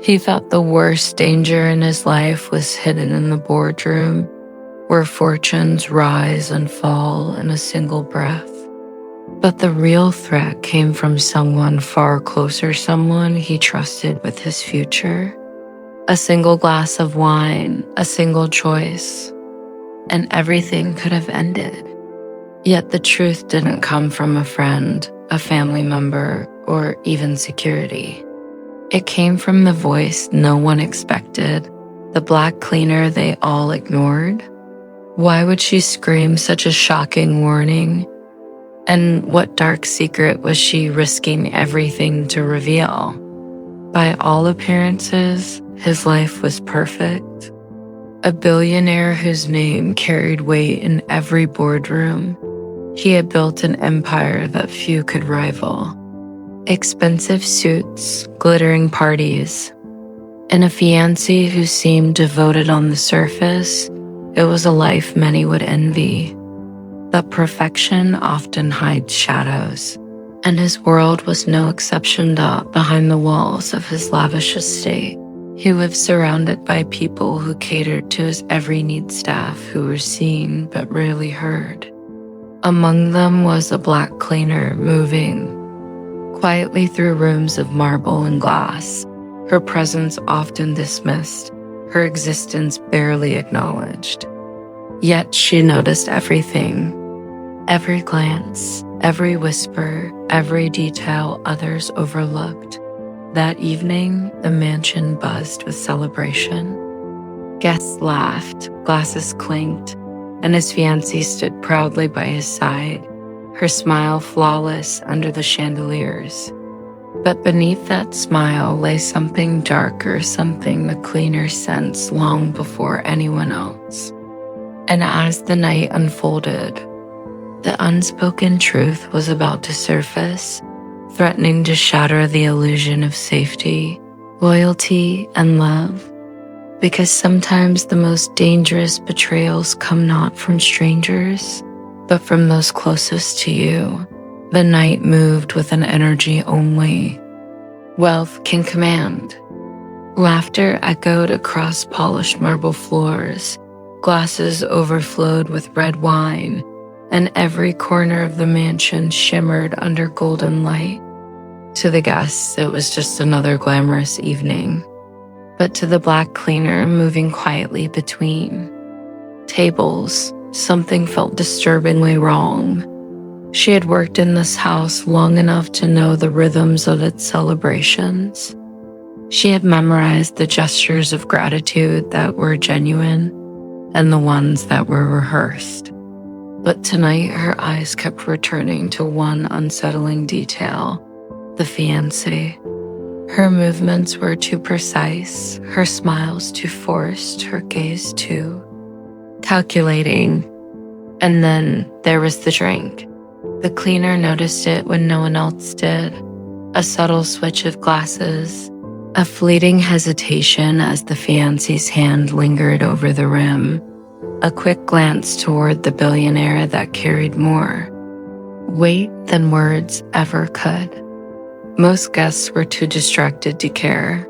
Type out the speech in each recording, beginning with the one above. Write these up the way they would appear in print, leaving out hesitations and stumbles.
He thought the worst danger in his life was hidden in the boardroom, where fortunes rise and fall in a single breath. But the real threat came from someone far closer, someone he trusted with his future. A single glass of wine, a single choice, and everything could have ended. Yet the truth didn't come from a friend, a family member, or even security. It came from the voice no one expected, the black cleaner they all ignored. Why would she scream such a shocking warning? And what dark secret was she risking everything to reveal? By all appearances, his life was perfect. A billionaire whose name carried weight in every boardroom. He had built an empire that few could rival. Expensive suits, glittering parties, and a fiancée who seemed devoted on the surface. It was a life many would envy. But perfection often hides shadows, and his world was no exception. Behind the walls of his lavish estate, he lived surrounded by people who catered to his every need, staff who were seen but rarely heard. Among them was a black cleaner moving quietly through rooms of marble and glass, her presence often dismissed, her existence barely acknowledged. Yet she noticed everything, every glance, every whisper, every detail others overlooked. That evening, the mansion buzzed with celebration. Guests laughed, glasses clinked, and his fiancée stood proudly by his side, her smile flawless under the chandeliers. But beneath that smile lay something darker, something the cleaner sensed long before anyone else. And as the night unfolded, the unspoken truth was about to surface, threatening to shatter the illusion of safety, loyalty, and love. Because sometimes the most dangerous betrayals come not from strangers, but from those closest to you. The night moved with an energy only wealth can command. Laughter echoed across polished marble floors, glasses overflowed with red wine, and every corner of the mansion shimmered under golden light. To the guests, it was just another glamorous evening. But to the black cleaner moving quietly between tables, something felt disturbingly wrong. She had worked in this house long enough to know the rhythms of its celebrations. She had memorized the gestures of gratitude that were genuine and the ones that were rehearsed. But tonight, her eyes kept returning to one unsettling detail: the fiancé. Her movements were too precise, her smiles too forced, her gaze too calculating. And then there was the drink. The cleaner noticed it when no one else did. A subtle switch of glasses, a fleeting hesitation as the fiancé's hand lingered over the rim, a quick glance toward the billionaire that carried more weight than words ever could. Most guests were too distracted to care,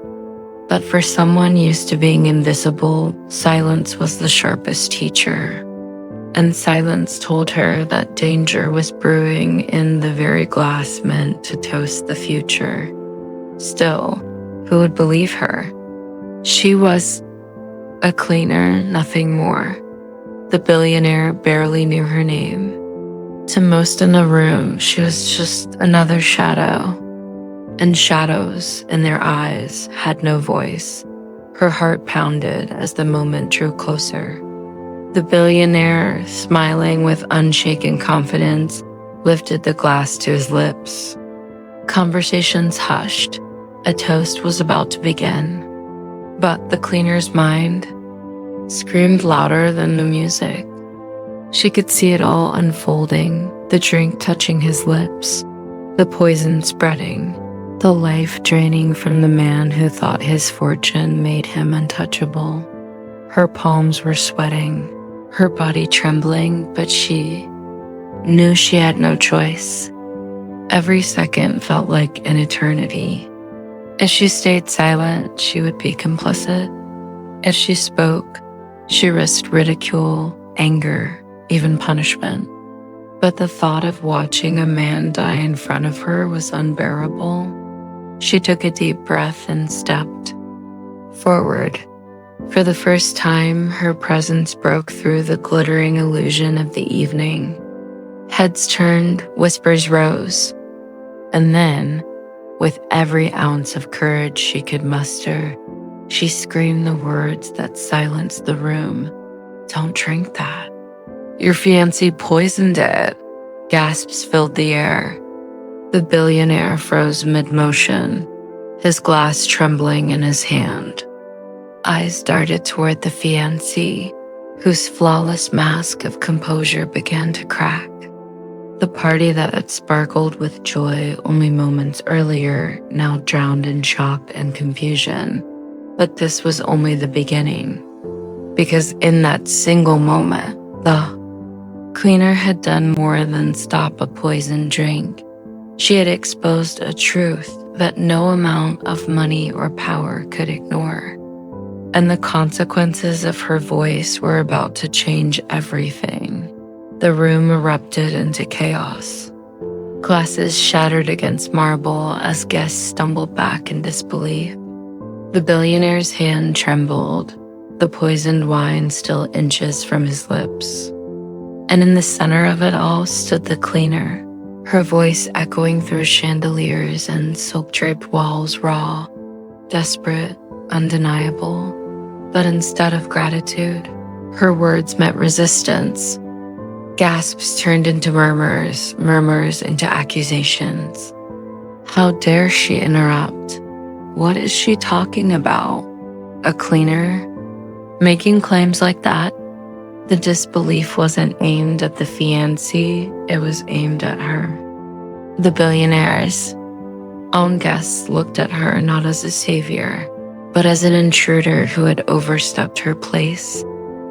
but for someone used to being invisible, silence was the sharpest teacher. And silence told her that danger was brewing in the very glass meant to toast the future. Still, who would believe her? She was a cleaner, nothing more. The billionaire barely knew her name. To most in the room, she was just another shadow. And shadows in their eyes had no voice. Her heart pounded as the moment drew closer. The billionaire, smiling with unshaken confidence, lifted the glass to his lips. Conversations hushed. A toast was about to begin. But the cleaner's mind screamed louder than the music. She could see it all unfolding, the drink touching his lips, the poison spreading, the life draining from the man who thought his fortune made him untouchable. Her palms were sweating, her body trembling, but she knew she had no choice. Every second felt like an eternity. If she stayed silent, she would be complicit. If she spoke, she risked ridicule, anger, even punishment. But the thought of watching a man die in front of her was unbearable. She took a deep breath and stepped forward. For the first time, her presence broke through the glittering illusion of the evening. Heads turned, whispers rose, and then, with every ounce of courage she could muster, she screamed the words that silenced the room. "Don't drink that. Your fiancé poisoned it." Gasps filled the air. The billionaire froze mid-motion, his glass trembling in his hand. Eyes darted toward the fiancé, whose flawless mask of composure began to crack. The party that had sparkled with joy only moments earlier now drowned in shock and confusion. But this was only the beginning, because in that single moment, the cleaner had done more than stop a poisoned drink. She had exposed a truth that no amount of money or power could ignore. And the consequences of her voice were about to change everything. The room erupted into chaos. Glasses shattered against marble as guests stumbled back in disbelief. The billionaire's hand trembled, the poisoned wine still inches from his lips. And in the center of it all stood the cleaner, her voice echoing through chandeliers and silk-draped walls, raw, desperate, undeniable. But instead of gratitude, her words met resistance. Gasps turned into murmurs, murmurs into accusations. How dare she interrupt? What is she talking about? A cleaner? Making claims like that? The disbelief wasn't aimed at the fiancé, it was aimed at her. The billionaire's own guests looked at her not as a savior, but as an intruder who had overstepped her place.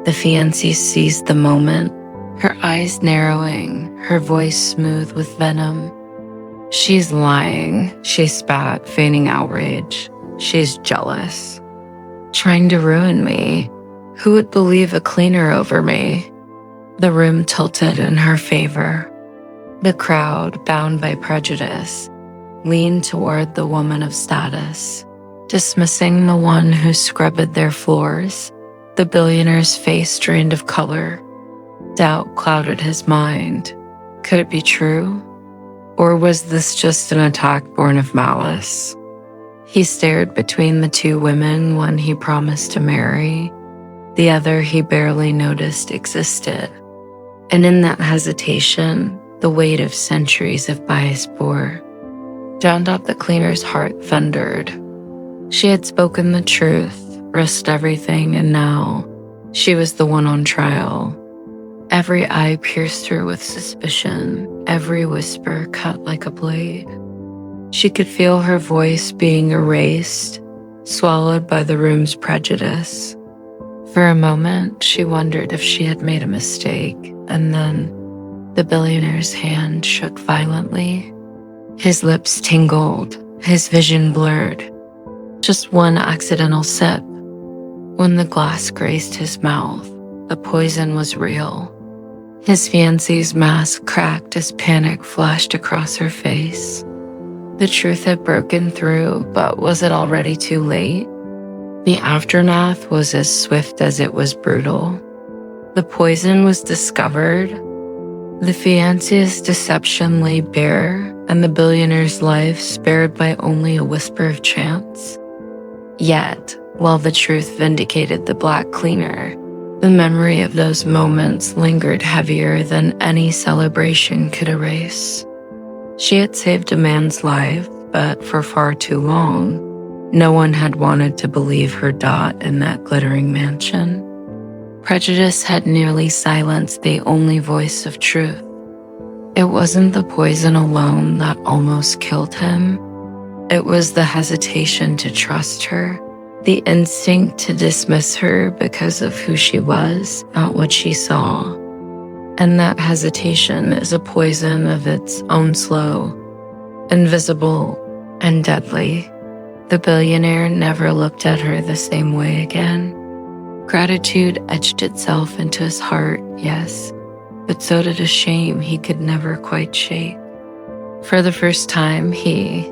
The fiancé seized the moment, her eyes narrowing, her voice smooth with venom. "She's lying," she spat, feigning outrage. "She's jealous. Trying to ruin me. Who would believe a cleaner over me?" The room tilted in her favor. The crowd, bound by prejudice, leaned toward the woman of status, dismissing the one who scrubbed their floors. The billionaire's face drained of color. Doubt clouded his mind. Could it be true? Or was this just an attack born of malice? He stared between the two women, one he promised to marry, the other he barely noticed existed. And in that hesitation, the weight of centuries of bias bore. Drowned out the cleaner's heart thundered. She had spoken the truth, risked everything, and now she was the one on trial. Every eye pierced her with suspicion, every whisper cut like a blade. She could feel her voice being erased, swallowed by the room's prejudice. For a moment, she wondered if she had made a mistake, and then the billionaire's hand shook violently. His lips tingled, his vision blurred. Just one accidental sip. When the glass grazed his mouth, the poison was real. His fiancée's mask cracked as panic flashed across her face. The truth had broken through, but was it already too late? The aftermath was as swift as it was brutal. The poison was discovered. The fiancée's deception laid bare, and the billionaire's life spared by only a whisper of chance. Yet, while the truth vindicated the black cleaner, the memory of those moments lingered heavier than any celebration could erase. She had saved a man's life, but for far too long, no one had wanted to believe her dot in that glittering mansion. Prejudice had nearly silenced the only voice of truth. It wasn't the poison alone that almost killed him. It was the hesitation to trust her, the instinct to dismiss her because of who she was, not what she saw. And that hesitation is a poison of its own slow, invisible, and deadly. The billionaire never looked at her the same way again. Gratitude etched itself into his heart, yes, but so did a shame he could never quite shake. For the first time, he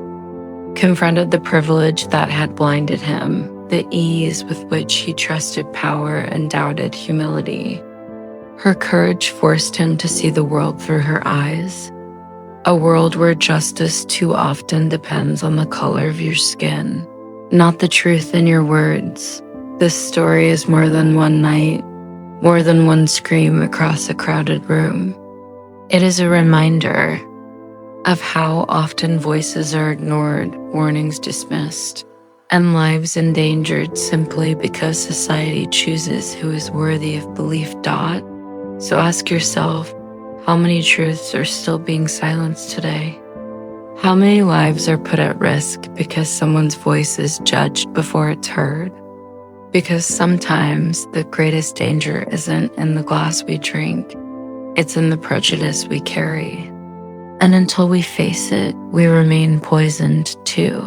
confronted the privilege that had blinded him, the ease with which he trusted power and doubted humility. Her courage forced him to see the world through her eyes, a world where justice too often depends on the color of your skin, not the truth in your words. This story is more than one night, more than one scream across a crowded room. It is a reminder of how often voices are ignored, warnings dismissed, and lives endangered simply because society chooses who is worthy of belief. So ask yourself, how many truths are still being silenced today? How many lives are put at risk because someone's voice is judged before it's heard? Because sometimes the greatest danger isn't in the glass we drink, it's in the prejudice we carry. And until we face it, we remain poisoned too.